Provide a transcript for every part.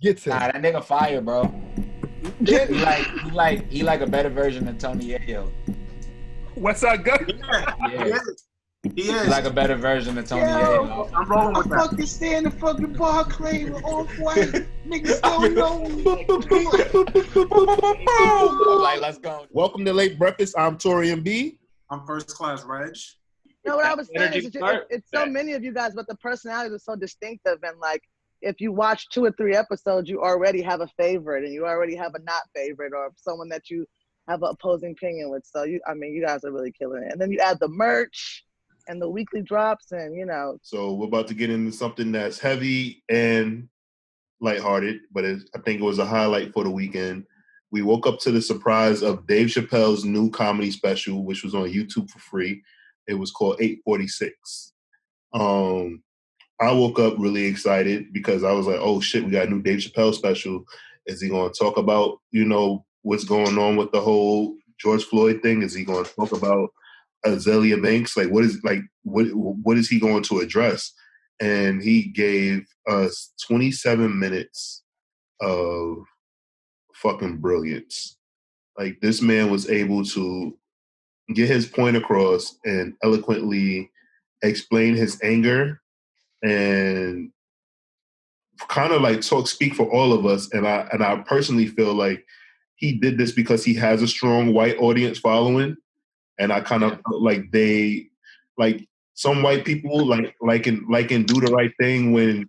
Gets him. Nah, that nigga fire, bro. Get He like a better version of Tony Yayo. What's that good? Yeah, Yeah. he He's is. like a better version of Tony Yayo. I'm rolling with I that. fucking stay in the fucking Barclay with Off-White. Niggas don't know me. Like, let's go. Welcome to Late Breakfast. I'm Torian B. I'm first class Reg. No, what I was saying is Start? it's so many of you guys, but the personalities are so distinctive. And like, if you watch 2 or 3 episodes, you already have a favorite and you already have a not favorite or someone that you have an opposing opinion with. So you guys are really killing it. And then you add the merch and the weekly drops and, So we're about to get into something that's heavy and lighthearted, but I think it was a highlight for the weekend. We woke up to the surprise of Dave Chappelle's new comedy special, which was on YouTube for free. It was called 846. I woke up really excited because I was like, oh shit, we got a new Dave Chappelle special. Is he going to talk about, what's going on with the whole George Floyd thing? Is he going to talk about Azealia Banks? Like, what is he going to address? And he gave us 27 minutes of fucking brilliance. Like, this man was able to get his point across and eloquently explain his anger and kind of like speak for all of us. And I personally feel like he did this because he has a strong white audience following. And I kind of felt like some white people like in Do the Right Thing when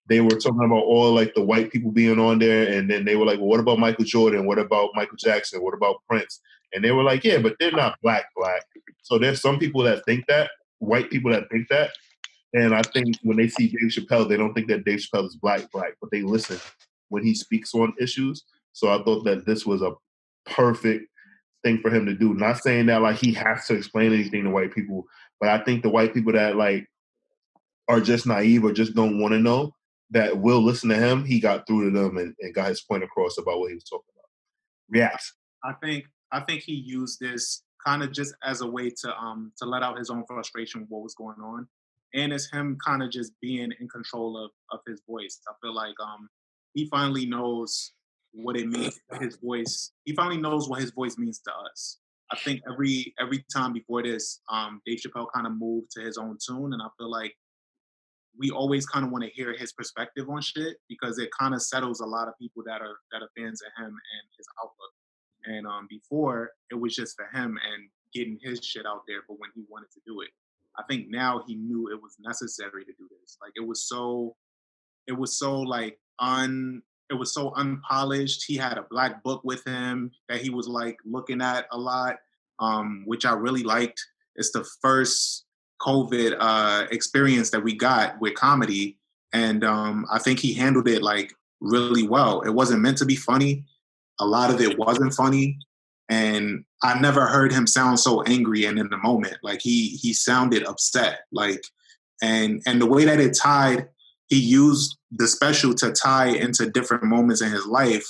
they were talking about all like the white people being on there, and then they were like, well, what about Michael Jordan? What about Michael Jackson? What about Prince? And they were like, yeah, but they're not black. So there's some people that think that, white people that think that. And I think when they see Dave Chappelle, they don't think that Dave Chappelle is black, but they listen when he speaks on issues. So I thought that this was a perfect thing for him to do. Not saying that like he has to explain anything to white people, but I think the white people that like are just naive or just don't want to know, that will listen to him, he got through to them and got his point across about what he was talking about. Reacts. I think he used this kind of just as a way to let out his own frustration with what was going on. And it's him kind of just being in control of his voice. I feel like he finally knows what it means for his voice. He finally knows what his voice means to us. I think every time before this, Dave Chappelle kind of moved to his own tune, and I feel like we always kind of want to hear his perspective on shit because it kind of settles a lot of people that are fans of him and his outlook. And before, it was just for him and getting his shit out there for when he wanted to do it. I think now he knew it was necessary to do this. Like it was so unpolished. He had a black book with him that he was like looking at a lot, which I really liked. It's the first COVID experience that we got with comedy, and I think he handled it like really well. It wasn't meant to be funny. A lot of it wasn't funny. And I never heard him sound so angry and in the moment. Like he sounded upset. Like and the way that it tied, he used the special to tie into different moments in his life.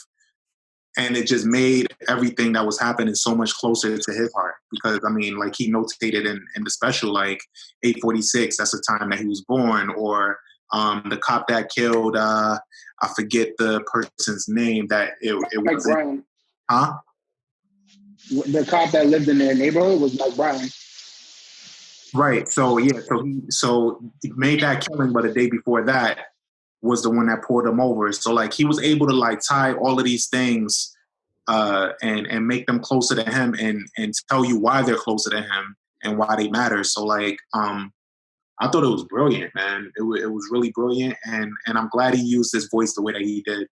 And it just made everything that was happening so much closer to his heart. Because I mean, like he notated in the special, like 846, that's the time that he was born, or the cop that killed I forget the person's name that it Mike was. Brown. Huh? The cop that lived in their neighborhood was Mike Brown. Right. So yeah. So he made that killing, but the day before that was the one that pulled him over. So like he was able to like tie all of these things and make them closer to him and tell you why they're closer to him and why they matter. So like I thought it was brilliant, man. It was really brilliant, and I'm glad he used his voice the way that he did.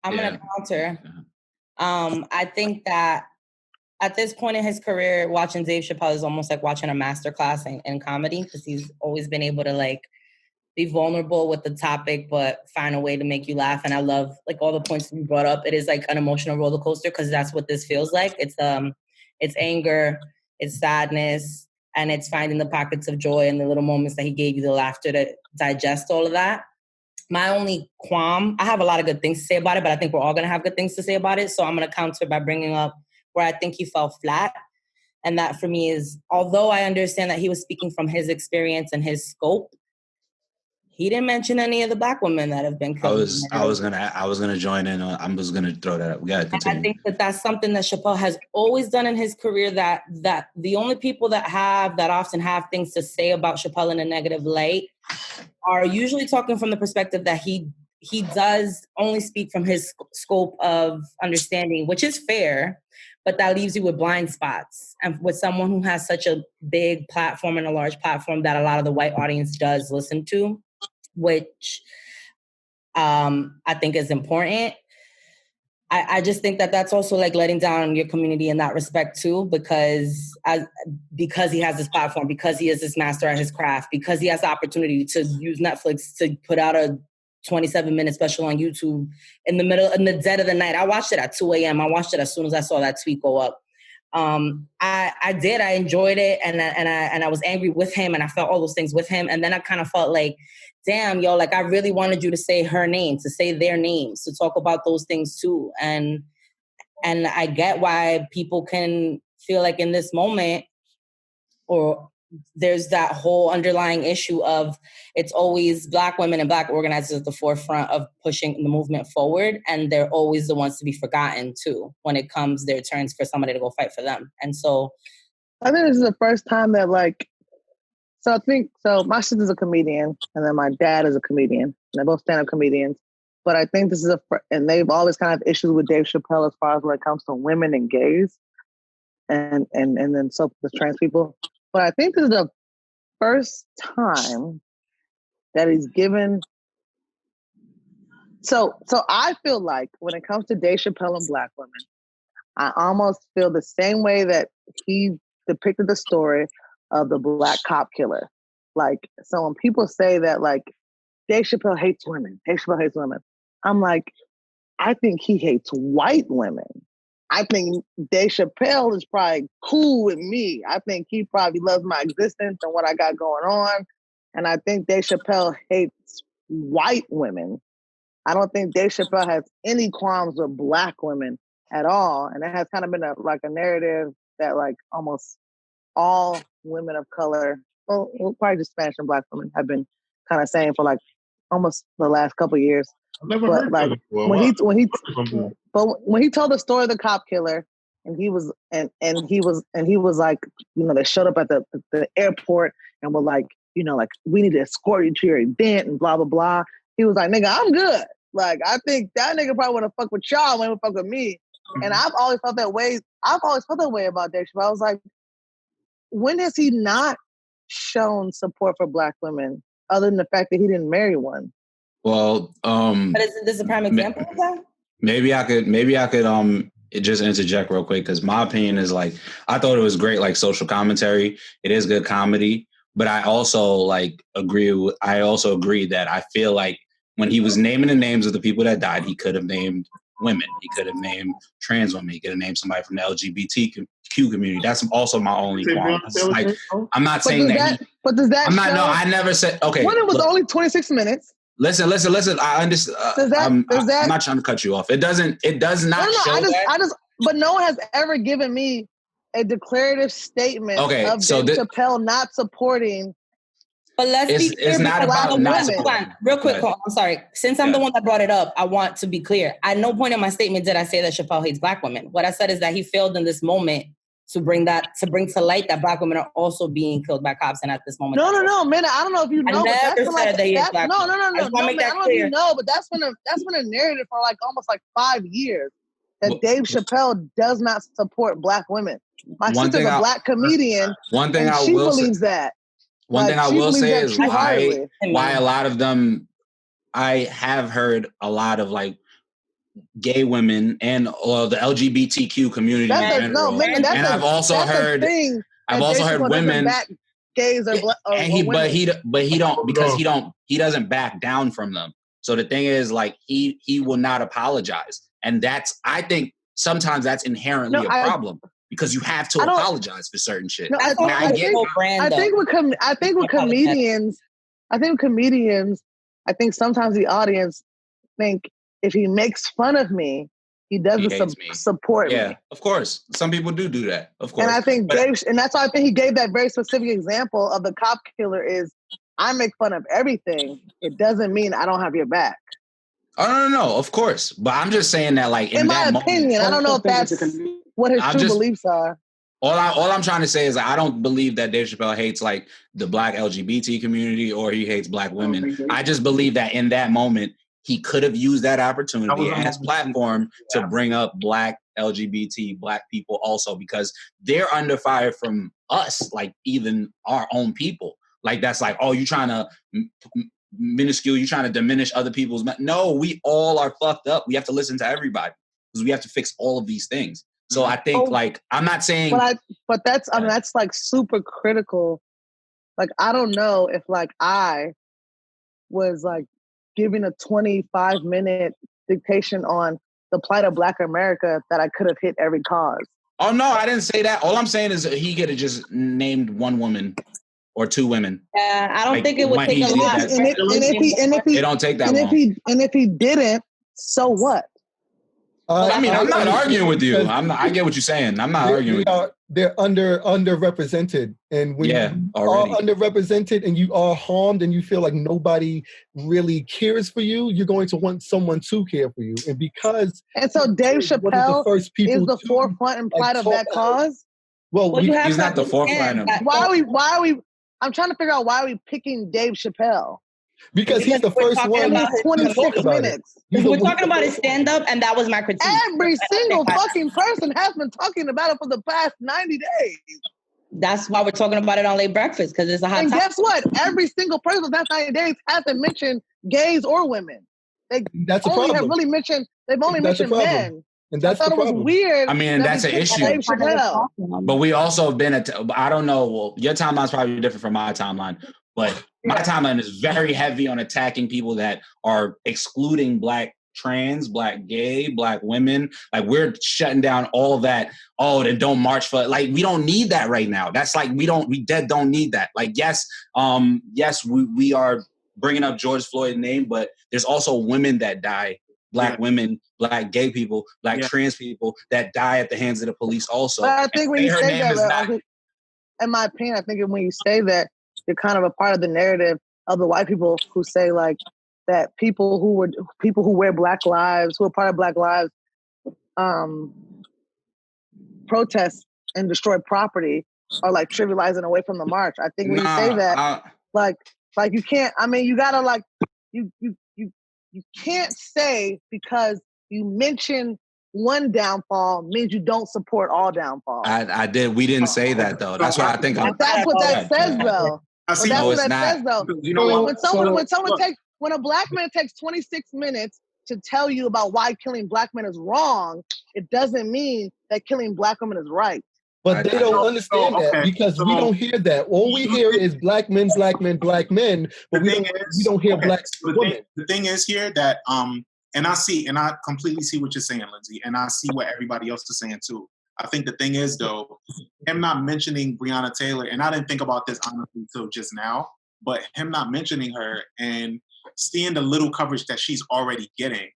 I'm gonna counter. I think that at this point in his career, watching Dave Chappelle is almost like watching a masterclass in comedy, because he's always been able to like be vulnerable with the topic, but find a way to make you laugh. And I love like all the points you brought up. It is like an emotional roller coaster, because that's what this feels like. It's anger, it's sadness, and it's finding the pockets of joy and the little moments that he gave you, the laughter to digest all of that. My only qualm, I have a lot of good things to say about it, but I think we're all going to have good things to say about it. So I'm going to counter by bringing up where I think he fell flat. And that for me is, although I understand that he was speaking from his experience and his scope, He didn't mention any of the Black women that have been killed. I was gonna join in. I'm just gonna throw that up. We gotta continue. I think that's something that Chappelle has always done in his career. That the only people that often have things to say about Chappelle in a negative light are usually talking from the perspective that he does only speak from his scope of understanding, which is fair, but that leaves you with blind spots. And with someone who has such a big platform and a large platform that a lot of the white audience does listen to, which I think is important. I just think that that's also like letting down your community in that respect too, because he has this platform, because he is this master at his craft, because he has the opportunity to use Netflix to put out a 27-minute special on YouTube in the dead of the night. I watched it at 2 a.m. I watched it as soon as I saw that tweet go up. I enjoyed it, and I was angry with him, and I felt all those things with him, and then I kind of felt like, damn, yo, like I really wanted you to say her name, to say their names, to talk about those things too, and I get why people can feel like in this moment, or there's that whole underlying issue of it's always Black women and Black organizers at the forefront of pushing the movement forward, and they're always the ones to be forgotten too when it comes their turns for somebody to go fight for them. And so I think this is the first time that my sister's a comedian and then my dad is a comedian, and they're both stand-up comedians. But I think this is and they've always kind of issues with Dave Chappelle as far as when it comes to women and gays and then so the trans people. But I think this is the first time that he's given. So I feel like when it comes to Dave Chappelle and Black women, I almost feel the same way that he depicted the story of the Black cop killer. Like, so when people say that, like, Dave Chappelle hates women, I'm like, I think he hates white women. I think Dave Chappelle is probably cool with me. I think he probably loves my existence and what I got going on. And I think Dave Chappelle hates white women. I don't think Dave Chappelle has any qualms with Black women at all. And it has kind of been a narrative that like almost all women of color, well probably just Spanish and Black women, have been kind of saying for like almost the last couple of years. I've never heard like that before. when he told the story of the cop killer, and he was like, you know, they showed up at the airport and were like, you know, like, we need to escort you to your event and blah blah blah. He was like, nigga, I'm good. Like, I think that nigga probably want to fuck with y'all, want to fuck with me. And I've always felt that way. About Dave Chappelle. I was like, when has he not shown support for Black women other than the fact that he didn't marry one? Well, but isn't this a prime example of that? Maybe I could just interject real quick, because my opinion is like, I thought it was great, like social commentary. It is good comedy, but I also agree that I feel like when he was naming the names of the people that died, he could have named women. He could have named trans women. He could have named somebody from the LGBTQ community. That's also my only qualm. Like, I'm not saying that. But does that? I'm not. No, I never said. Okay. When it was only 26 minutes. Listen. I understand. I'm not trying to cut you off. It does not show that. But no one has ever given me a declarative statement of Dave Chappelle not supporting. But let's be clear. It's not about not supporting. Real quick, I'm sorry. Since I'm the one that brought it up, I want to be clear. At no point in my statement did I say that Chappelle hates Black women. What I said is that he failed in this moment to bring to light that Black women are also being killed by cops, and at this moment. No, man. I don't know if you know. I never said that he hates Black women. No. I don't know if you know, but that's been a narrative for like almost like 5 years that Dave Chappelle does not support Black women. My sister's a Black comedian. One thing she believes that. One thing I will say is why a lot of them, I have heard a lot of like gay women and the LGBTQ community in general. And I've also heard women gays or he doesn't back down from them. So the thing is, like, he will not apologize. And I think sometimes that's inherently a problem. Because you have to apologize for certain shit. No, I think with comedians, I think sometimes the audience think if he makes fun of me, he doesn't support me. Yeah, of course. Some people do that. Of course. And I think and that's why I think he gave that very specific example of the cop killer is I make fun of everything, it doesn't mean I don't have your back. Oh no, of course. But I'm just saying that, like, in my opinion, I don't know if that's what his true beliefs are. All I'm trying to say is I don't believe that Dave Chappelle hates like the Black LGBT community or he hates Black women. I just believe that in that moment he could have used that opportunity and his platform to bring up Black LGBT, Black people also, because they're under fire from us, like even our own people. Like that's like, oh, you trying to minuscule, you trying to diminish other people's. No, we all are fucked up. We have to listen to everybody because we have to fix all of these things. So I think, like, I'm not saying, but that's, I mean, that's like super critical. Like, I don't know if like I was like giving a 25-minute dictation on the plight of Black America that I could have hit every cause. Oh no, I didn't say that. All I'm saying is he could have just named one woman or two women. Yeah, I don't think it would take a lot. It don't take that long. And if he didn't, so what? I mean, I'm not arguing with you. I get what you're saying. I'm not arguing with you. They're underrepresented. And when you are underrepresented and you are harmed and you feel like nobody really cares for you, you're going to want someone to care for you. And so Dave Chappelle is the forefront and plight of that cause? Well, he's not the forefront of it. Why are we, I'm trying to figure out why are we picking Dave Chappelle? Because he's the first one. 26 minutes. We're talking about his stand-up, and that was my critique. Every single fucking person has been talking about it for the past 90 days. That's why we're talking about it on Late Breakfast, because it's a hot topic. And guess what? Every single person for the past 90 days hasn't mentioned gays or women. That's a problem. They've only mentioned men. And that's I thought it was weird. I mean, that's an issue. But we also have been I don't know. Well, your timeline's probably different from my timeline, but my timeline is very heavy on attacking people that are excluding Black trans, Black gay, Black women. Like we're shutting down all that. Oh, then don't march for it. Like we don't need that right now. That's like we don't need that. Like yes, we are bringing up George Floyd's name, but there's also women that die. Black women, Black gay people, Black trans people that die at the hands of the police also. But I think when you say that, in my opinion, I think when you say that, you're kind of a part of the narrative of the white people who say like that people who wear Black lives, who are part of Black lives, protest and destroy property are like trivializing away from the march. I think when you say that, like you can't. I mean, you gotta like you can't say because you mention one downfall means you don't support all downfalls. I did. We didn't say that though. That's why I think that's what that says though. That's what that says though. You know, when a Black man takes 26 minutes to tell you about why killing Black men is wrong, it doesn't mean that killing Black women is right. But they don't understand that because we don't hear that. All we hear is Black men, Black men, Black men. But we don't hear Black women. The thing is here that and I completely see what you're saying, Lindsay, and I see what everybody else is saying too. I think the thing is though, him not mentioning Breonna Taylor, and I didn't think about this honestly until just now, but him not mentioning her and seeing the little coverage that she's already getting,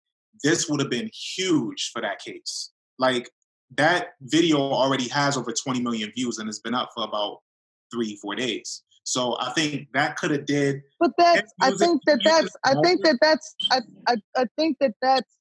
this would have been huge for that case. Like that video already has over 20 million views and it's been up for about 3-4 days. So I think that could have did. But I think that's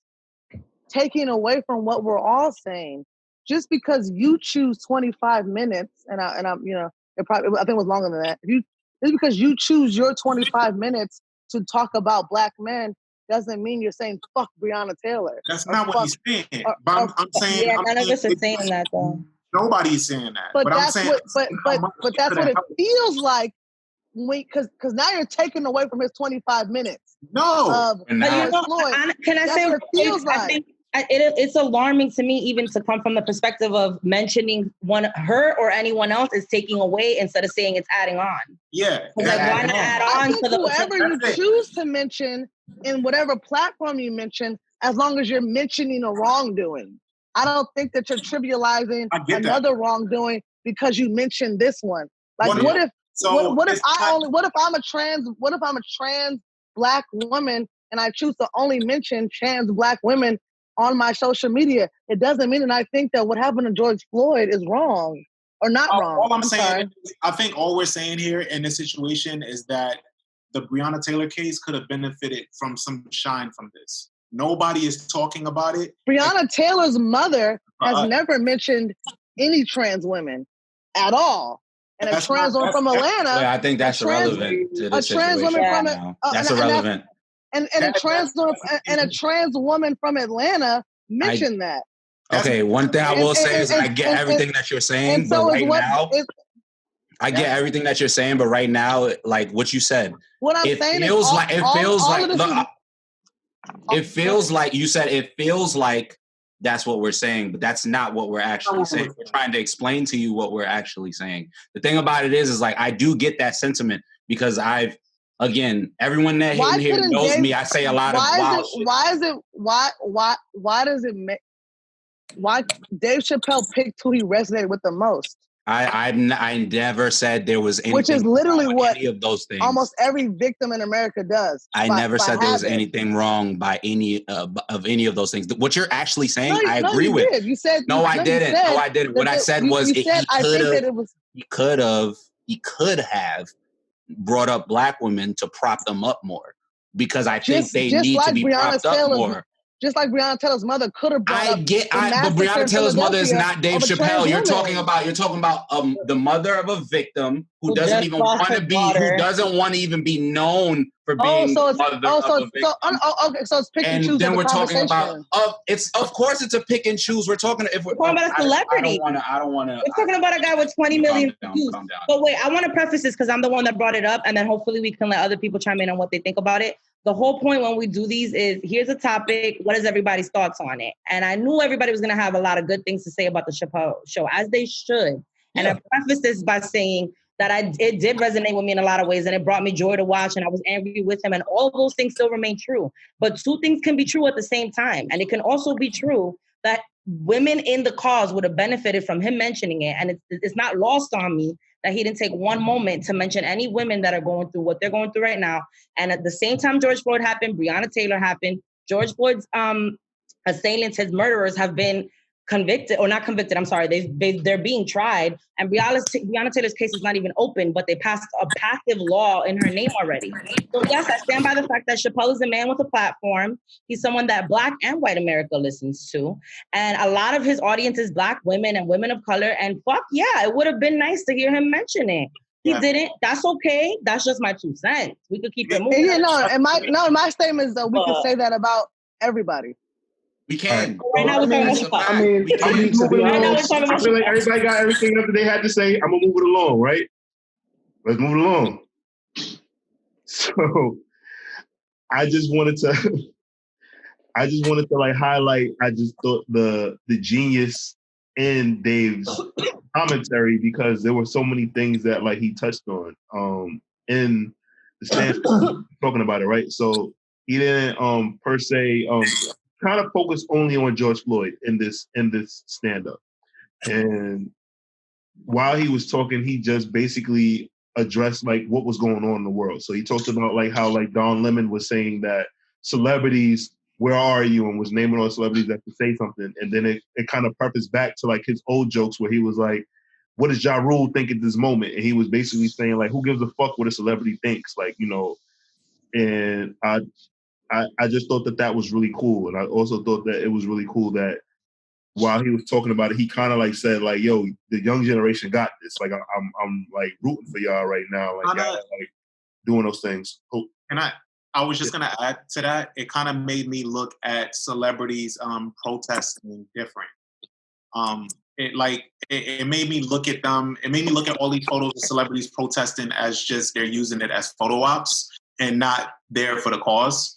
taking away from what we're all saying. Just because you choose 25 minutes, and I'm you know, I think it was longer than that. Just because you choose your 25 minutes to talk about Black men doesn't mean you're saying fuck Breonna Taylor. That's not what he's saying. I'm saying none of us are saying that though. Nobody's saying that. But that's I'm saying, but that's what it feels like. Because now you're taking away from his 25 minutes. No. Can I say what it feels like? I think it's alarming to me even to come from the perspective of mentioning her or anyone else is taking away instead of saying it's adding on. Yeah. Like, why not add on to the whoever you choose to mention in whatever platform you mention, as long as you're mentioning a wrongdoing. I don't think that you're trivializing another wrongdoing because you mentioned this one. Like, what if I'm a trans Black woman and I choose to only mention trans Black women on my social media? It doesn't mean that I think that what happened to George Floyd is wrong or not wrong. All I'm saying is, I think all we're saying here in this situation is that the Breonna Taylor case could have benefited from some shine from this. Nobody is talking about it. Breonna Taylor's mother has never mentioned any trans women at all. And a trans woman from Atlanta. Well, I think that's irrelevant to this situation right now. That's irrelevant. And a trans woman from Atlanta mentioned that. Okay, one thing I will say is I get everything that you're saying, but right now, I get everything that you're saying, but right now, like what you said, it feels like you said it feels like that's what we're saying, but that's not what we're actually saying. We're trying to explain to you what we're actually saying. The thing about it is like I do get that sentiment because again, everyone that in here knows me. I say a lot of wild shit. Why Dave Chappelle picked who he resonated with the most? I never said there was anything, which is literally what any of those things almost every victim in America does. I never said there was anything wrong by any of any of those things. What you're actually saying, I agree with. Did. You said I didn't. What I said was he could have brought up black women to prop them up more because I think they need to be propped up more. Just like Breonna Taylor's mother could have brought up. But Breonna Taylor's mother is not Dave Chappelle. You're talking about the mother of a victim who doesn't even want to be, who doesn't want to even be known for being the mother of a victim. Okay, so it's pick and choose. And then we're talking about of course it's a pick and choose. We're talking about a celebrity. I don't want to. We're talking about a guy with 20 million views. But wait, I want to preface this because I'm the one that brought it up, and then hopefully we can let other people chime in on what they think about it. The whole point when we do these is here's a topic. What is everybody's thoughts on it? And I knew everybody was going to have a lot of good things to say about the Chappelle show, as they should. And I preface this by saying that it did resonate with me in a lot of ways, and it brought me joy to watch, and I was angry with him, and all of those things still remain true. But two things can be true at the same time. And it can also be true that women in the cause would have benefited from him mentioning it. And it's not lost on me that he didn't take one moment to mention any women that are going through what they're going through right now. And at the same time George Floyd happened, Breonna Taylor happened, George Floyd's assailants, his murderers, have been convicted, or not convicted, I'm sorry, they're being tried. And Breonna Taylor's case is not even open, but they passed a passive law in her name already. So yes, I stand by the fact that Chappelle is a man with a platform. He's someone that Black and white America listens to. And a lot of his audience is Black women and women of color. And fuck yeah, it would have been nice to hear him mention it. He didn't. That's okay. That's just my 2 cents. We could keep it moving. My statement is that we can say that about everybody. We can. Right now, I feel like everybody got everything that they had to say. I'm gonna move it along, right? Let's move it along. So, I just wanted to like highlight. I just thought the genius in Dave's commentary, because there were so many things that like he touched on in the stand talking about it, right? So he didn't per se kind of focus only on George Floyd in this stand-up. And while he was talking, he just basically addressed like what was going on in the world. So he talked about like how like Don Lemon was saying that celebrities, where are you? And was naming all celebrities that could say something. And then it kind of purposed back to like his old jokes where he was like, what does Ja Rule think at this moment? And he was basically saying like, who gives a fuck what a celebrity thinks? Like, you know, and I just thought that was really cool. And I also thought that it was really cool that while he was talking about it, he kind of like said like, yo, the young generation got this. Like, I'm like rooting for y'all right now. Like, y'all, like doing those things. Oh. And I was just going to add to that. It kind of made me look at celebrities protesting different. It made me look at them. It made me look at all these photos of celebrities protesting as just they're using it as photo ops and not there for the cause.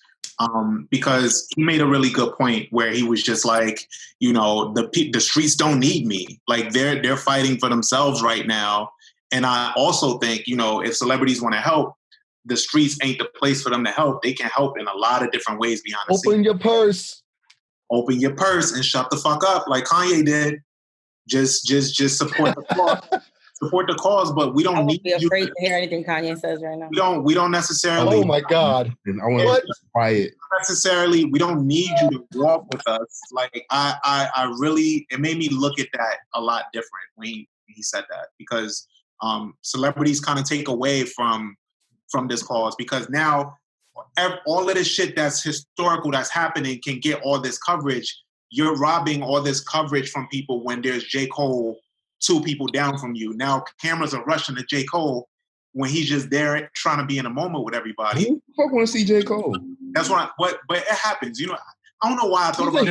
Because he made a really good point where he was just like, you know, the streets don't need me. Like they're fighting for themselves right now. And I also think, you know, if celebrities want to help, the streets ain't the place for them to help. They can help in a lot of different ways behind the scenes. Open your purse. Open your purse and shut the fuck up like Kanye did. Just support the cause. Support the cause, but we don't need be afraid to hear anything Kanye says right now. We don't necessarily. Oh my God! I want to quiet. Necessarily, we don't need you to walk with us. Like I really, it made me look at that a lot different when he said that, because celebrities kind of take away from from this cause, because now all of this shit that's historical that's happening can get all this coverage. You're robbing all this coverage from people when there's J. Cole 2 people down from you. Now cameras are rushing to J. Cole when he's just there trying to be in a moment with everybody. Who the fuck want to see J. Cole? That's what. But it happens. You know, I don't know why I thought about.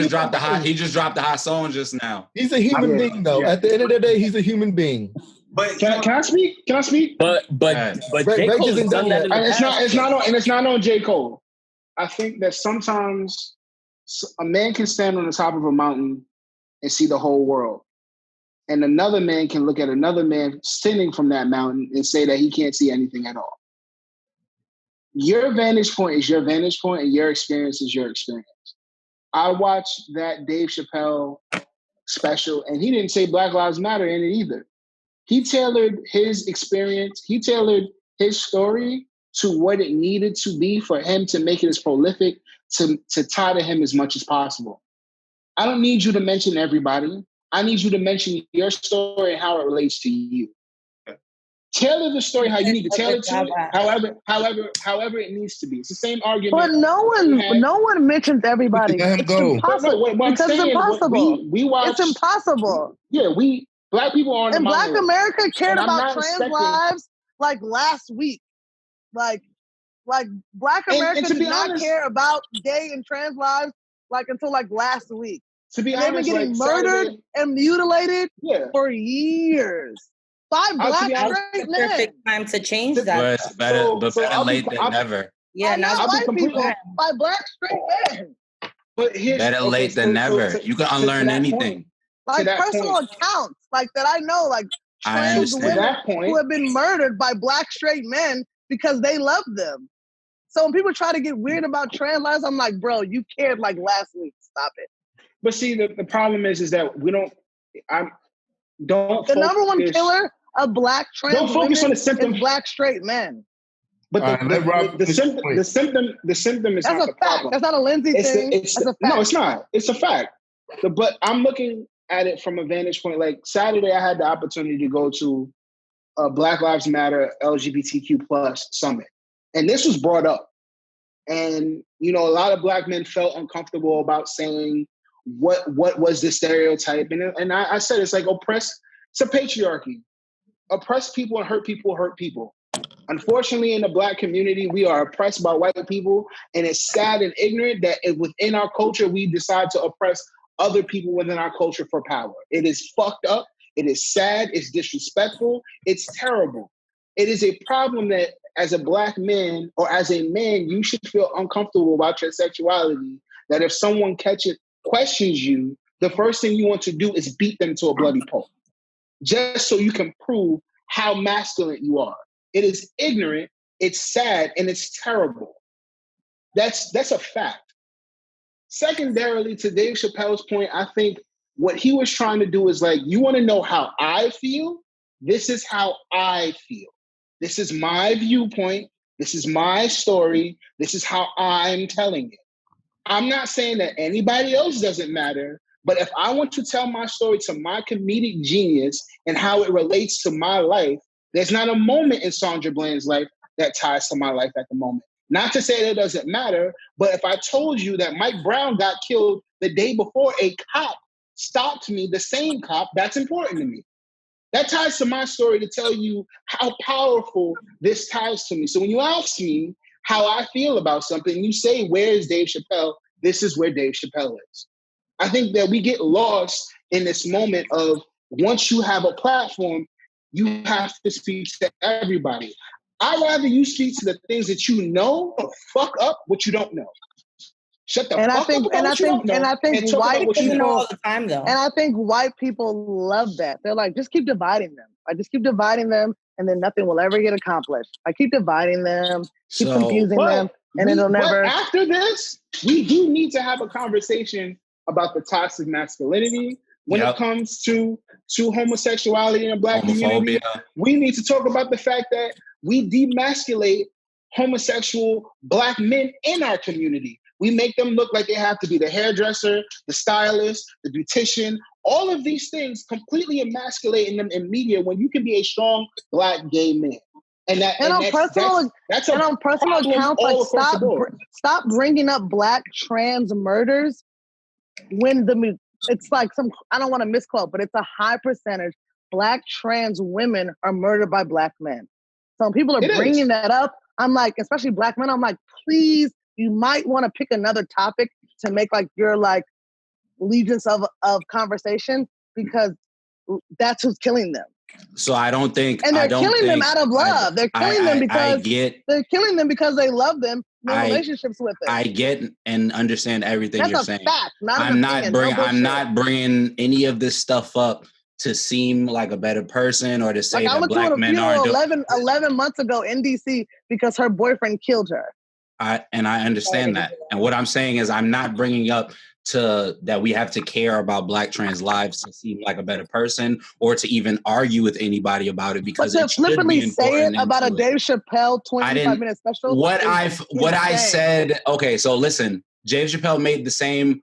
He just dropped the hot song just now. He's a human being, though. Yeah. At the end of the day, he's a human being. But can I speak? Can I speak? But J. Cole has done that. It's not on J. Cole. I think that sometimes a man can stand on the top of a mountain and see the whole world, and another man can look at another man standing from that mountain and say that he can't see anything at all. Your vantage point is your vantage point, and your experience is your experience. I watched that Dave Chappelle special, and he didn't say Black Lives Matter in it either. He tailored his experience, he tailored his story to what it needed to be for him to make it as prolific, to tie to him as much as possible. I don't need you to mention everybody. I need you to mention your story and how it relates to you. Tailor the story how you need to tailor it to it, however it needs to be. It's the same argument. But no one mentions everybody. It's impossible. Because it's impossible. We watch. It's impossible. Yeah, Black people aren't. And Black America cared about trans lives like last week. Like Black America did not care about gay and trans lives like until like last week. To be honest, they've been getting murdered and mutilated for years by Black straight men. Perfect time to change that. But better late than never. Yeah, now white people by Black straight men. But better late than never. You can unlearn anything. Like personal accounts, like that I know, like trans women who have been murdered by Black straight men because they love them. So when people try to get weird about trans lives, I'm like, bro, you cared like last week. Stop it. But see, the problem is that we don't. The number one killer of Black trans don't focus on the symptom. Is Black straight men. But the symptom is not the problem. That's not a Lindsay thing. That's a fact. No, it's not. It's a fact. But I'm looking at it from a vantage point. Like Saturday, I had the opportunity to go to a Black Lives Matter LGBTQ+ summit, and this was brought up. And a lot of Black men felt uncomfortable about saying what was the stereotype, and I said it's like oppressed. It's a patriarchy. Oppressed people and hurt people hurt people. Unfortunately, in the Black community, we are oppressed by white people, and it's sad and ignorant that within our culture, we decide to oppress other people within our culture for power. It is fucked up. It is sad. It's disrespectful. It's terrible. It is a problem that as a Black man or as a man, you should feel uncomfortable about your sexuality, that if someone questions you, the first thing you want to do is beat them to a bloody pulp, just so you can prove how masculine you are. It is ignorant, it's sad, and it's terrible. That's a fact. Secondarily, to Dave Chappelle's point, I think what he was trying to do is like, you want to know how I feel? This is how I feel. This is my viewpoint. This is my story. This is how I'm telling it. I'm not saying that anybody else doesn't matter, but if I want to tell my story to my comedic genius and how it relates to my life, there's not a moment in Sandra Bland's life that ties to my life at the moment. Not to say that it doesn't matter, but if I told you that Mike Brown got killed the day before a cop stopped me, the same cop, that's important to me. That ties to my story to tell you how powerful this ties to me. So when you ask me how I feel about something, you say, where is Dave Chappelle? This is where Dave Chappelle is. I think that we get lost in this moment of once you have a platform, you have to speak to everybody. I'd rather you speak to the things that you know, or fuck up what you don't know. Shut the fuck up about what you don't know. And I think white people know all the time, though. And I think white people love that. They're like, just keep dividing them. I just keep dividing them, and then nothing will ever get accomplished. I keep dividing them, keep confusing them, and it'll never. But after this, we do need to have a conversation about the toxic masculinity when it comes to homosexuality in the Black community. We need to talk about the fact that we demasculate homosexual Black men in our community. We make them look like they have to be the hairdresser, the stylist, the beautician, all of these things, completely emasculating them in media when you can be a strong Black gay man. And on personal accounts, like stop bringing up Black trans murders when it's like I don't want to misquote, but it's a high percentage Black trans women are murdered by Black men. So people are bringing that up. I'm like, especially Black men, I'm like, please, you might want to pick another topic to make like your like legions of conversation, because that's who's killing them. So I don't think, and they're killing them out of love. They're killing them because they're killing them because they love them. Relationships with them. I get and understand everything you're saying. Fact, I'm not bringing any of this stuff up to seem like a better person or to say that Black men aren't. 11 months ago in DC because her boyfriend killed her. I understand that. And what I'm saying is I'm not bringing up that we have to care about Black trans lives to seem like a better person or to even argue with anybody about it, because to flippantly say it about a Dave Chappelle 25-minute special. What I said. Okay, so listen, Dave Chappelle made the same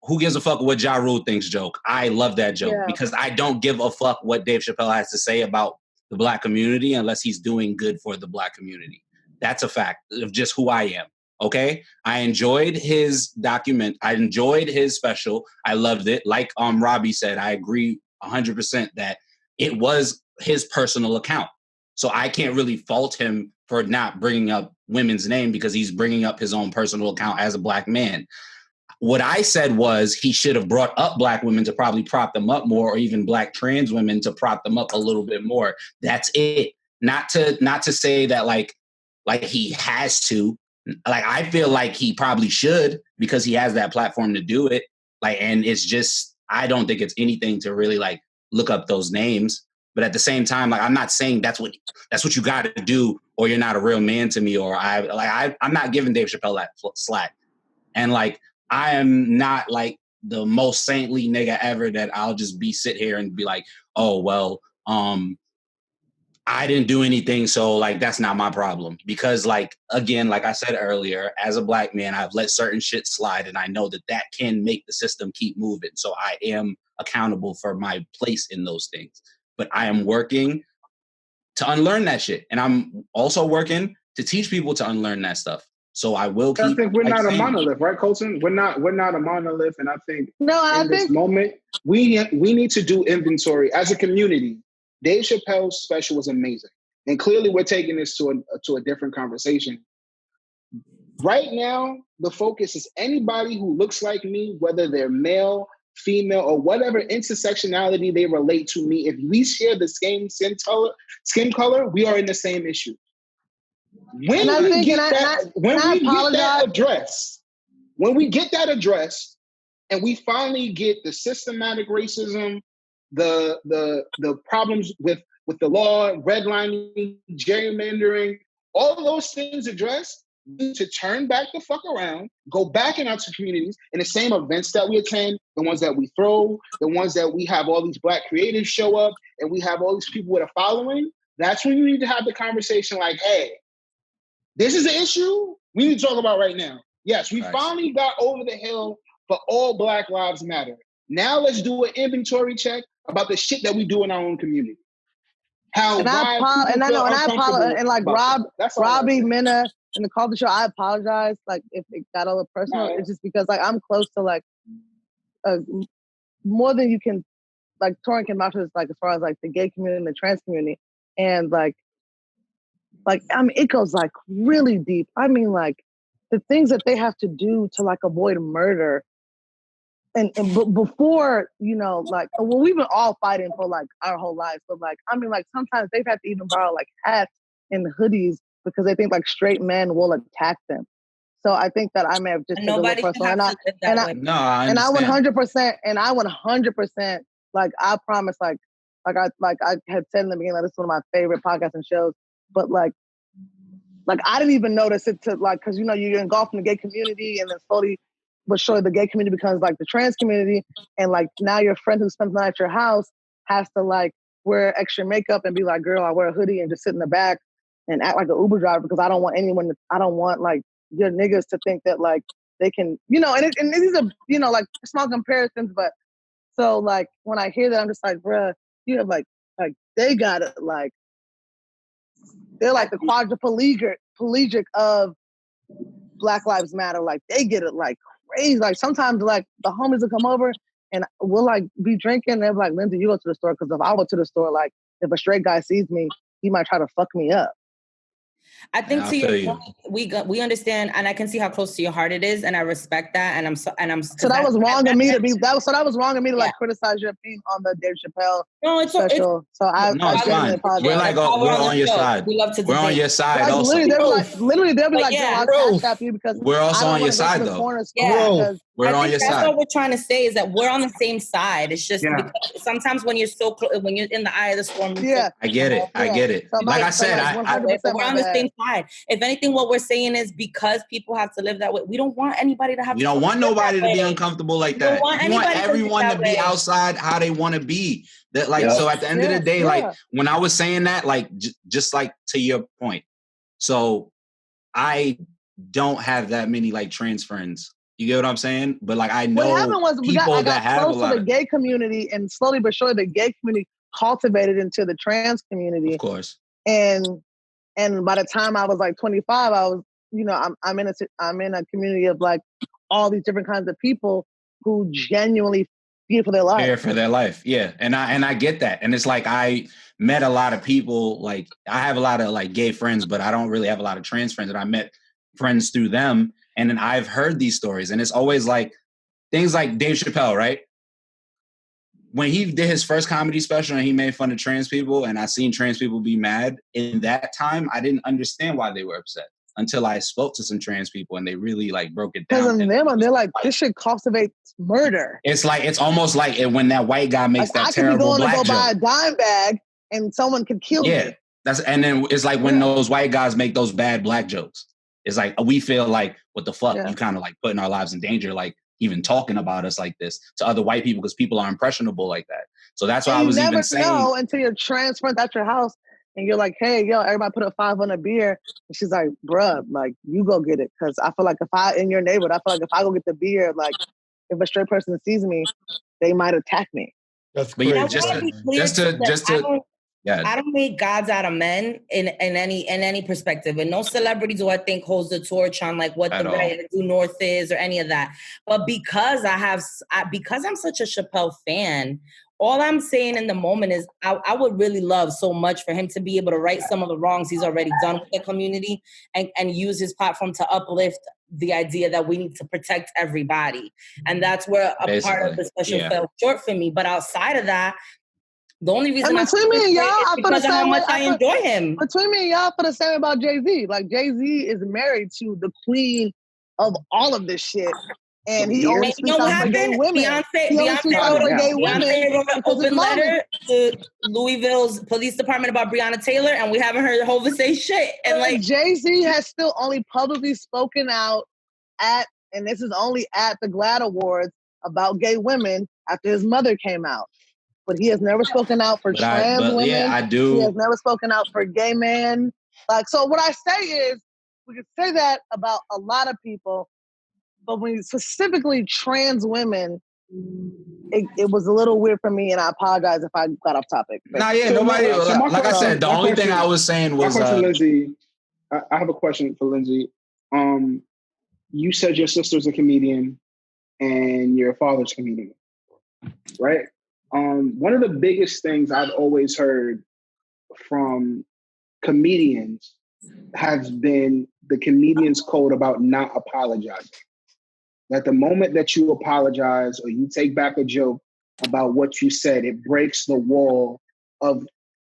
"who gives a fuck what Ja Rule thinks" joke. I love that joke because I don't give a fuck what Dave Chappelle has to say about the Black community unless he's doing good for the Black community. That's a fact of just who I am. Okay, I enjoyed his document. I enjoyed his special. I loved it. Like Robbie said, I agree 100% that it was his personal account. So I can't really fault him for not bringing up women's name because he's bringing up his own personal account as a Black man. What I said was he should have brought up Black women to probably prop them up more, or even Black trans women to prop them up a little bit more. That's it. Not to say that like he has to. Like, I feel like he probably should because he has that platform to do it. Like, and it's just, I don't think it's anything to really like look up those names. But at the same time, like, I'm not saying that's what you got to do, or you're not a real man to me, or I'm not giving Dave Chappelle that slack. And like, I am not like the most saintly nigga ever that I'll just sit here and be like, oh well, I didn't do anything, so like that's not my problem. Because like, again, like I said earlier, as a Black man, I've let certain shit slide, and I know that can make the system keep moving. So I am accountable for my place in those things. But I am working to unlearn that shit, and I'm also working to teach people to unlearn that stuff. So I will keep. I think we're not a monolith, right, Colton? We're not a monolith, and I think this moment we need to do inventory as a community. Dave Chappelle's special was amazing, and clearly we're taking this to a different conversation. Right now, the focus is anybody who looks like me, whether they're male, female, or whatever intersectionality they relate to me. If we share the same skin color, we are in the same issue. When we get that address, and we finally get the systematic racism, the problems with the law, redlining, gerrymandering, all of those things addressed, we need to turn back the fuck around, go back in our communities, in the same events that we attend, the ones that we throw, the ones that we have all these Black creatives show up, and we have all these people with a following. That's when you need to have the conversation like, hey, this is an issue we need to talk about right now. Yes, we finally got over the hill for all Black Lives Matter. Now let's do an inventory check about the shit that we do in our own community. Robbie, Minna, in the Culture Show, I apologize. Like, if it got a little personal, it's just because like I'm close to like more than you can, like Torin can vouch for this, like as far as like the gay community and the trans community, and like I mean, it goes like really deep. I mean, like the things that they have to do to like avoid murder. And before, you know, like, well, we've been all fighting for like our whole lives, but like, I mean, like sometimes they've had to even borrow like hats and hoodies because they think like straight men will attack them. So I think that I may have just taken a little personal, and I 100%, like I promise, like I had said in the beginning, like this is one of my favorite podcasts and shows, but like I didn't even notice it to like, because you know you're engulfed in the gay community, and then slowly but surely the gay community becomes like the trans community, and like now your friend who spends the night at your house has to like wear extra makeup and be like, girl, I wear a hoodie and just sit in the back and act like an Uber driver because I don't want like your niggas to think that like they can, you know, and these are, you know, like small comparisons, but so like when I hear that, I'm just like, bruh, you have like they got it like they're like the quadriplegic of Black Lives Matter. Like they get it like crazy. Like sometimes like the homies will come over and we'll like be drinking. And they're like, Lindsay, you go to the store. Because if I went to the store, like if a straight guy sees me, he might try to fuck me up. I think to your point, we understand, and I can see how close to your heart it is, and I respect that. And I'm so that was wrong of me to be that was wrong of me to like criticize your opinion on the Dave Chappelle special. It's fine. We're like we're on your side. We love to we're on your side. Guys, also, literally they'll be like, I'll cash tap you because we're also on your side though. We're on your side. That's what we're trying to say is that we're on the same side. It's just because sometimes when you're so close, when you're in the eye of the storm, I get it. I get it. Like I said, we're on the same side. If anything, what we're saying is because people have to live that way, we don't want anybody to have. You don't want nobody to be uncomfortable like that. You want everyone to be outside how they want to be. That so at the end of the day, like when I was saying that, like just like to your point. So I don't have that many like trans friends. You get what I'm saying? But like I know people that have a lot of the gay community, and slowly but surely the gay community cultivated into the trans community. Of course. And by the time I was like 25, I was, I'm in a community of like all these different kinds of people who genuinely fear for their life. Fear for their life, yeah. And I get that. And it's like I met a lot of people. Like I have a lot of like gay friends, but I don't really have a lot of trans friends. And I met friends through them. And then I've heard these stories, and it's always like things like Dave Chappelle, right? When he did his first comedy special and he made fun of trans people, and I seen trans people be mad, in that time, I didn't understand why they were upset until I spoke to some trans people and they really like broke it down. Because they're like, this shit cultivates murder. It's like, it's almost like when that white guy makes like, that terrible black joke. I could go buy a dime bag and someone could kill me. Yeah, and then it's like when those white guys make those bad black jokes. It's like, we feel like, what the fuck? You kind of like putting our lives in danger, like even talking about us like this to other white people because people are impressionable like that. So that's why I was even saying. You never know until you're trans friends at your house and you're like, hey, everybody put a $5 on a beer. And she's like, bruh, like, you go get it. Because I feel like in your neighborhood, I feel like if I go get the beer, like, if a straight person sees me, they might attack me. That's crazy. I don't make gods out of men in any perspective, and no celebrity do I think holds the torch on like what the right due north is or any of that. But because I'm such a Chappelle fan, all I'm saying in the moment is I would really love so much for him to be able to right some of the wrongs he's already done with the community and use his platform to uplift the idea that we need to protect everybody. And that's where part of the special fell short for me. But outside of that, the only reason between me and y'all, I feel the same how much I enjoy him. Between me and y'all, I feel the same about Jay-Z. Like Jay-Z is married to the queen of all of this shit, and he always speaks out for gay women. Beyonce wrote an open letter to Louisville's police department about Breonna Taylor, and we haven't heard Hova say shit. And like Jay-Z has still only publicly spoken out and this is only at the GLAAD Awards about gay women after his mother came out. But he has never spoken out for trans women. Yeah, I do. He has never spoken out for gay men. Like, so what I say is, we can say that about a lot of people, but when you specifically trans women, it was a little weird for me, and I apologize if I got off topic. Nobody. Like I said, the only thing I was saying was. Lindsay, I have a question for Lindsay. You said your sister's a comedian, and your father's a comedian, right? One of the biggest things I've always heard from comedians has been the comedian's code about not apologizing. That the moment that you apologize or you take back a joke about what you said, it breaks the wall of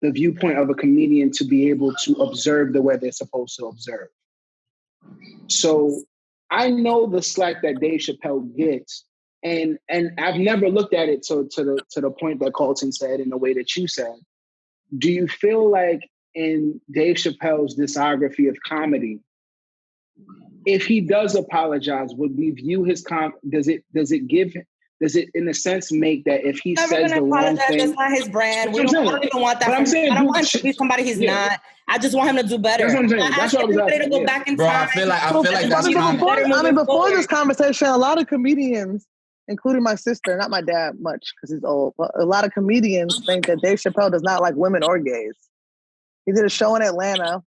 the viewpoint of a comedian to be able to observe the way they're supposed to observe. So I know the slack that Dave Chappelle gets. And I've never looked at it to the point that Colton said in the way that you said. Do you feel like in Dave Chappelle's discography of comedy, if he does apologize, would we view his does it in a sense make that if he says the wrong thing? That's not his brand. We don't even want that. I don't want him to be somebody he's not. I just want him to do better. That's what I'm saying. That's what I was asking. To go back in time. I feel like that's before this conversation, a lot of comedians, including my sister, not my dad much because he's old, but a lot of comedians think that Dave Chappelle does not like women or gays. He did a show in Atlanta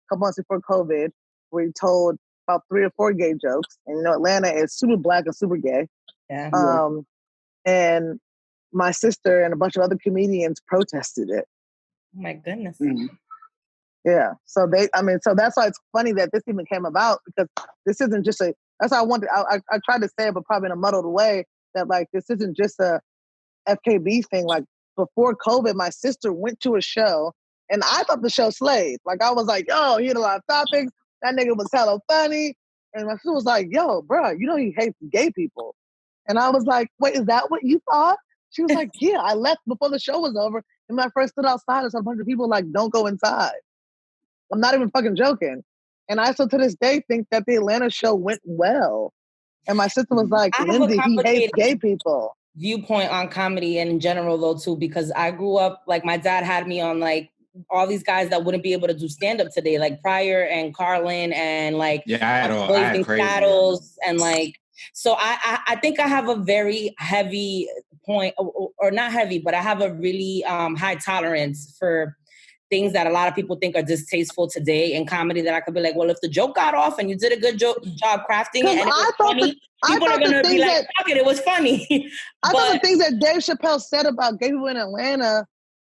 couple months before COVID, where he told about 3 or 4 gay jokes. And Atlanta is super Black and super gay. Yeah. And my sister and a bunch of other comedians protested it. Oh my goodness. Mm-hmm. Yeah. So so that's why it's funny that this even came about, because this isn't just that's how I tried to say it, but probably in a muddled way, that like, this isn't just a FKB thing. Like, before COVID, my sister went to a show and I thought the show slayed. Like, I was like, yo, he had a lot of topics. That nigga was hella funny. And my sister was like, yo, bro, he hates gay people. And I was like, wait, is that what you thought? She was like, yeah, I left before the show was over. And when I first stood outside, I saw a bunch of people like, don't go inside. I'm not even fucking joking. And I still to this day think that the Atlanta show went well. And my sister was like, Lindsay, he hates gay people. Viewpoint on comedy in general, though, too, because I grew up, like, my dad had me on, like, all these guys that wouldn't be able to do stand-up today, like Pryor and Carlin and, like, Blazing Saddles. And, like, so I think I have a very heavy point, or not heavy, but I have a really high tolerance for things that a lot of people think are distasteful today in comedy, that I could be like, well, if the joke got off and you did a good job crafting it and it was funny, people are going to be like, fuck it, it was funny. I thought the things that Dave Chappelle said about gay people in Atlanta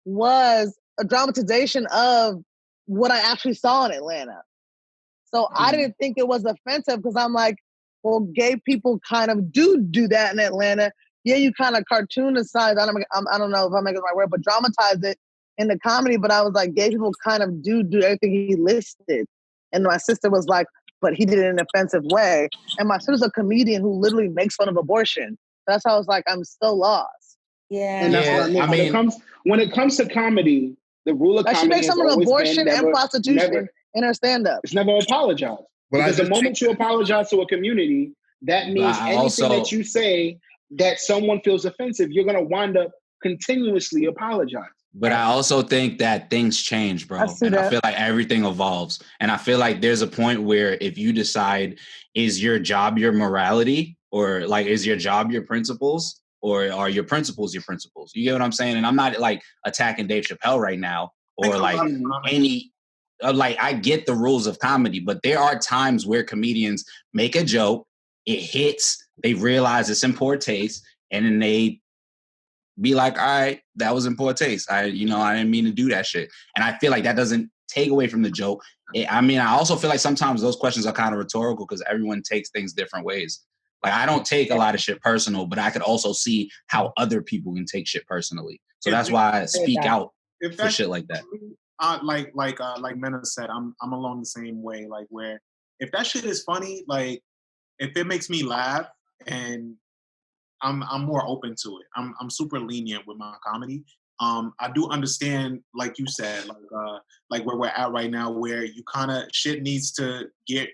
was a dramatization of what I actually saw in Atlanta. So I didn't think it was offensive, because I'm like, well, gay people kind of do that in Atlanta. Yeah, you kind of cartoonicize, I don't know if I'm making the right word, but dramatize it in the comedy. But I was like, gay people kind of do everything he listed. And my sister was like, but he did it in an offensive way. And my sister's a comedian who literally makes fun of abortion. That's how I was like, I'm still lost. Yeah. And that's what I mean. When it comes to comedy, the rule of comedy she makes fun of abortion and prostitution in her stand-up. It's never apologize. Because the moment you apologize to a community, that means anything that you say that someone feels offensive, you're going to wind up continuously apologizing. But I also think that things change, bro. I feel like everything evolves. And I feel like there's a point where if you decide, is your job your morality, or like, is your job your principles, or are your principles your principles? You get what I'm saying? And I'm not like attacking Dave Chappelle right now, or like I get the rules of comedy, but there are times where comedians make a joke, it hits, they realize it's in poor taste, and then they be like, all right, that was in poor taste. I didn't mean to do that shit. And I feel like that doesn't take away from the joke. I also feel like sometimes those questions are kind of rhetorical, because everyone takes things different ways. Like, I don't take a lot of shit personal, but I could also see how other people can take shit personally. So that's why I speak out for shit like that. Like Mena said, I'm along the same way. Like, where if that shit is funny, like if it makes me laugh, and I'm more open to it. I'm super lenient with my comedy. I do understand, like you said, like where we're at right now, where you kind of shit needs to get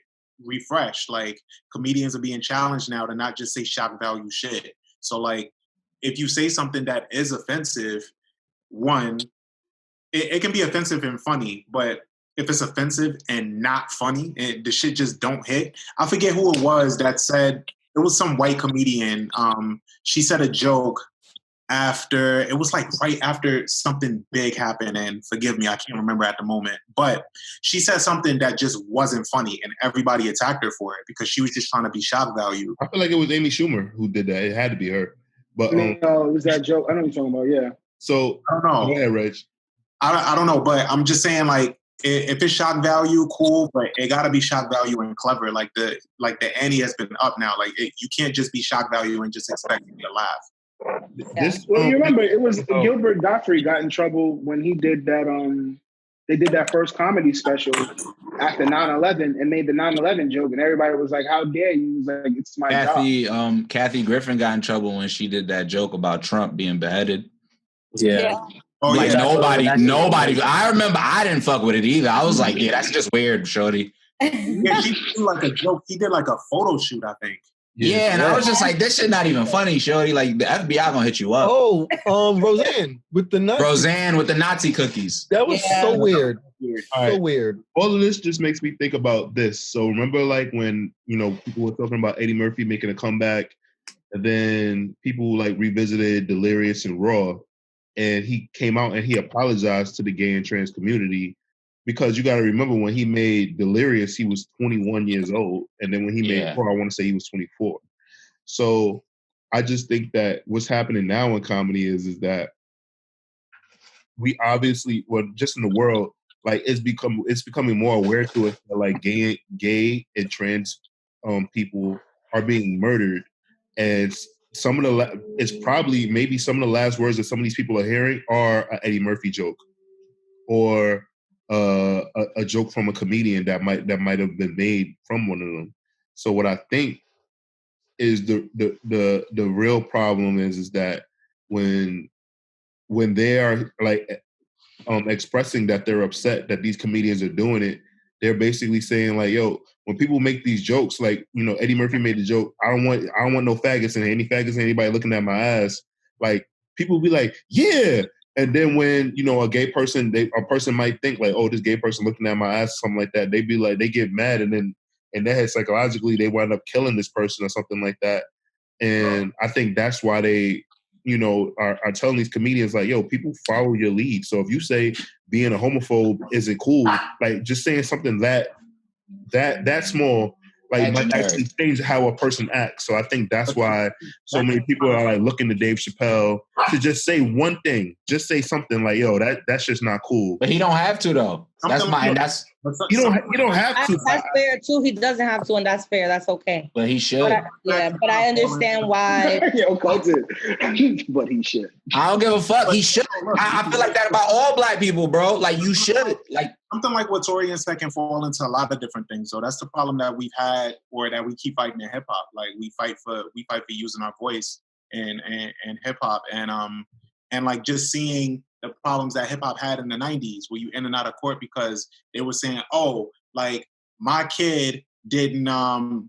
refreshed. Like, comedians are being challenged now to not just say shock value shit. So like, if you say something that is offensive, one, it can be offensive and funny, but if it's offensive and not funny, the shit just don't hit. I forget who it was that said, it was some white comedian. She said a joke after, it was like right after something big happened, and forgive me, I can't remember at the moment, but she said something that just wasn't funny, and everybody attacked her for it because she was just trying to be shock value. I feel like it was Amy Schumer who did that. It had to be her. But no, it was that joke. I know what you're talking about, yeah. So, I don't know. Go ahead, Reg. I don't know, but I'm just saying, like, if it's shock value, cool, but it gotta be shock value and clever. Like the ante has been up now. Like, you can't just be shock value and just expect me to laugh. Yeah. Well, you remember it was Gilbert Gottfried got in trouble when he did that. They did that first comedy special after 9/11 and made the 9/11 joke, and everybody was like, "How dare you?" He was like, "It's my job." Kathy Griffin got in trouble when she did that joke about Trump being beheaded. Yeah. Oh, like, yeah. Nobody. I remember I didn't fuck with it either. I was like, yeah, that's just weird, shorty. Yeah, she did like a joke. He did like a photo shoot, I think. Yeah, and I was just like, this shit not even funny, shorty. Like, the FBI gonna hit you up. Oh, Roseanne with the Nazi. Roseanne with the Nazi cookies. That was so weird. So weird. All of this just makes me think about this. So remember, like, when, people were talking about Eddie Murphy making a comeback, and then people like revisited Delirious and Raw, and he came out and he apologized to the gay and trans community because you got to remember when he made Delirious, he was 21 years old, and then when he made Poor, I want to say he was 24. So I just think that what's happening now in comedy is that we obviously, well, just in the world, like it's becoming more aware to us that like gay and trans people are being murdered, and some of the it's probably maybe some of the last words that some of these people are hearing are an Eddie Murphy joke or a joke from a comedian that might have been made from one of them. So what I think is the real problem is that when they are like expressing that they're upset that these comedians are doing it, they're basically saying like, yo, when people make these jokes, like, you know, Eddie Murphy made the joke, I don't want no faggots in any faggots, anybody looking at my ass. Like, people be like, yeah. And then when, you know, a person might think like, oh, this gay person looking at my ass or something like that, they be like, they get mad, and then in their head psychologically they wind up killing this person or something like that. And I think that's why they, you know, are telling these comedians like, yo, people follow your lead. So if you say being a homophobe isn't cool, like just saying something that small, like might actually change how a person acts. So I think that's why so many people are like looking to Dave Chappelle to just say one thing, just say something like, yo, that's just not cool. But he don't have to though. You don't have to. That's fair too. He doesn't have to, and that's fair. That's okay. But he should. But I understand why. But he should. I don't give a fuck. He should. I feel like that about all black people, bro. Like you should. Like something like what Tori and Sec can fall into a lot of different things. So that's the problem that we've had, or that we keep fighting in hip hop. Like we fight for using our voice in hip hop, and like just seeing the problems that hip hop had in the 90s, where you in and out of court because they were saying, oh, like my kid didn't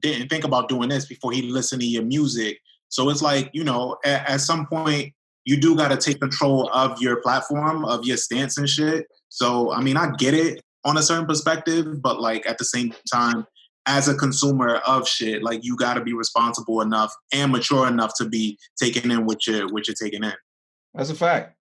think about doing this before he listened to your music. So it's like, you know, at some point you do got to take control of your platform, of your stance and shit. So, I mean, I get it on a certain perspective, but like at the same time, as a consumer of shit, like you got to be responsible enough and mature enough to be taking in what you're taking in. That's a fact.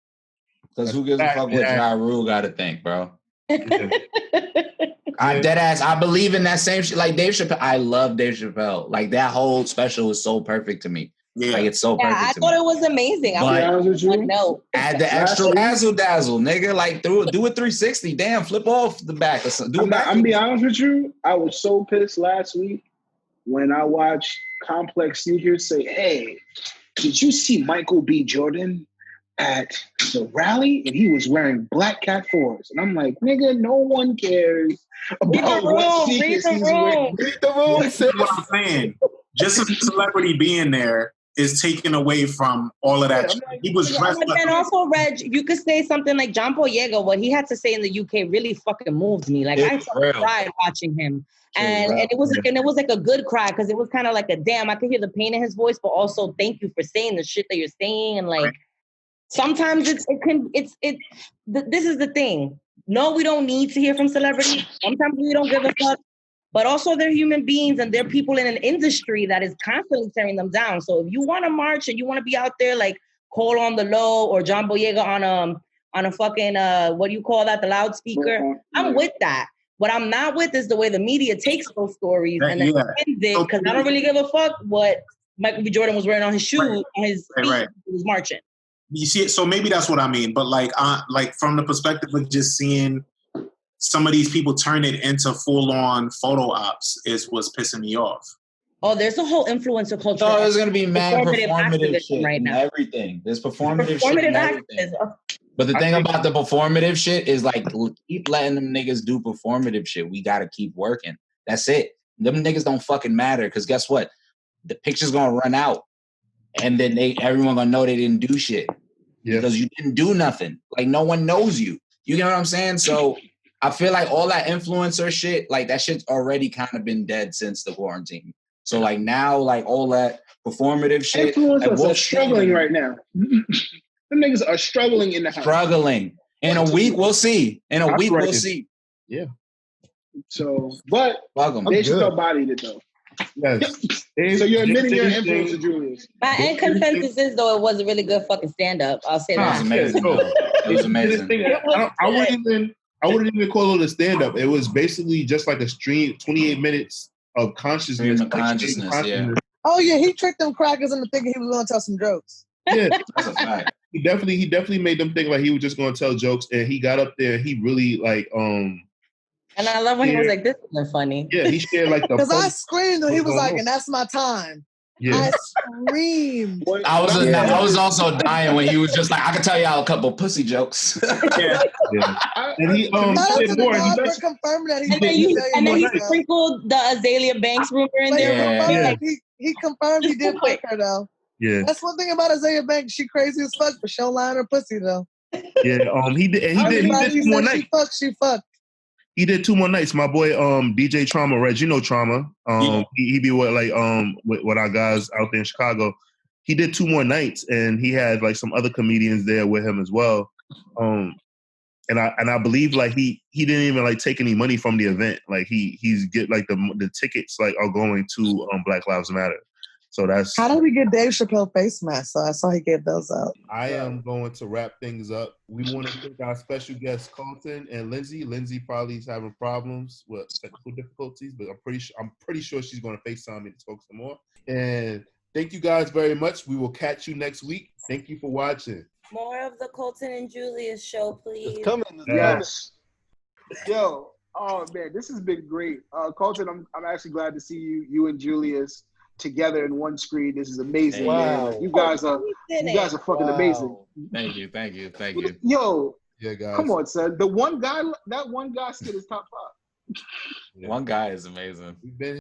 Because who gives a fuck what Ja Rule got to think, bro? I dead ass. I believe in that same shit. Like Dave Chappelle, I love Dave Chappelle. Like that whole special was so perfect to me. Yeah, like it's so perfect. I thought it was amazing. Add the extra razzle dazzle, nigga. Like do a 360. Damn, flip off the back or something. I'm be honest with you. I was so pissed last week when I watched Complex Sneakers say, "Hey, did you see Michael B. Jordan at the rally, and he was wearing black Cat 4s?" And I'm like, nigga, no one cares about what sneakers he's wearing. Read the room. That's what I'm saying. Just a celebrity being there is taken away from all of that. He was dressed up. And also, Reg, you could say something like John Boyega, what he had to say in the UK really fucking moved me. Like I cried watching him. And it was like a good cry, because it was kind of like a damn, I could hear the pain in his voice, but also thank you for saying the shit that you're saying. And like sometimes this is the thing. No, we don't need to hear from celebrities. Sometimes we don't give a fuck. But also they're human beings, and they're people in an industry that is constantly tearing them down. So if you want to march and you want to be out there like Cole on the Low or John Boyega on a fucking what do you call that, the loudspeaker, I'm with that. What I'm not with is the way the media takes those stories and then spins it, because I don't really give a fuck what Michael B. Jordan was wearing on his shoes on his feet when he was marching. You see it, so maybe that's what I mean. But like from the perspective of just seeing some of these people turn it into full-on photo ops is what's pissing me off. Oh, there's a whole influencer culture. Oh, there's going to be mad performative shit right now. Everything. There's performative shit and everything. But the thing about the performative shit is like, keep letting them niggas do performative shit. We got to keep working. That's it. Them niggas don't fucking matter, because guess what? The picture's going to run out. And then everyone going to know they didn't do shit. Yeah. Because you didn't do nothing. Like, no one knows you. You get what I'm saying? So I feel like all that influencer shit, like that shit's already kind of been dead since the quarantine. So like now, like all that performative shit. Influencers are struggling right now. Them niggas are struggling in the house. Struggling. In a week, we'll see. In a week, we'll see. Yeah. So, but they should have bodied it though. Yes. So you're admitting your influence, Julius. My end consensus is, though, it was a really good fucking stand-up. I'll say that. It was amazing. It was amazing. I wouldn't even. I wouldn't even call it a stand-up. It was basically just like a stream, 28 minutes of consciousness. Yeah. Oh yeah, he tricked them crackers into thinking he was going to tell some jokes. Yeah, that's a fact. He definitely made them think like he was just going to tell jokes, and he got up there. He really like And I love when he was like, "This isn't funny." Yeah, he shared like the because I screamed and he was like, "And that's my time." Yeah. I screamed. I was also dying when he was just like, I can tell y'all a couple pussy jokes. Yeah. And he did more. And then he sprinkled the Azalea Banks rumor in there. He confirmed he did fuck her though. Yeah. That's one thing about Azalea Banks. She crazy as fuck, but she don't lie on her pussy though. Yeah. He did 2 more nights. She fucked. He did 2 more nights. My boy, DJ Trauma, Reg, you know Trauma. He be with our guys out there in Chicago. He did 2 more nights, and he had like some other comedians there with him as well. And I believe like he didn't even like take any money from the event. Like he's get like the tickets like are going to Black Lives Matter. So that's how do we get Dave Chappelle face masks? So I saw he gave those out. I am going to wrap things up. We want to thank our special guests, Colton and Lindsay. Lindsay probably is having problems with technical difficulties, but I'm pretty sure she's going to FaceTime me to talk some more. And thank you guys very much. We will catch you next week. Thank you for watching. More of the Colton and Julius show, please. It's coming. Yes. Yo, oh man, this has been great. Colton, I'm actually glad to see you and Julius together in one screen. This is amazing. Wow. Man. You guys are fucking amazing. Thank you. Yo, yeah, guys. Come on, son. That one guy still is top 5. One guy is amazing. We've been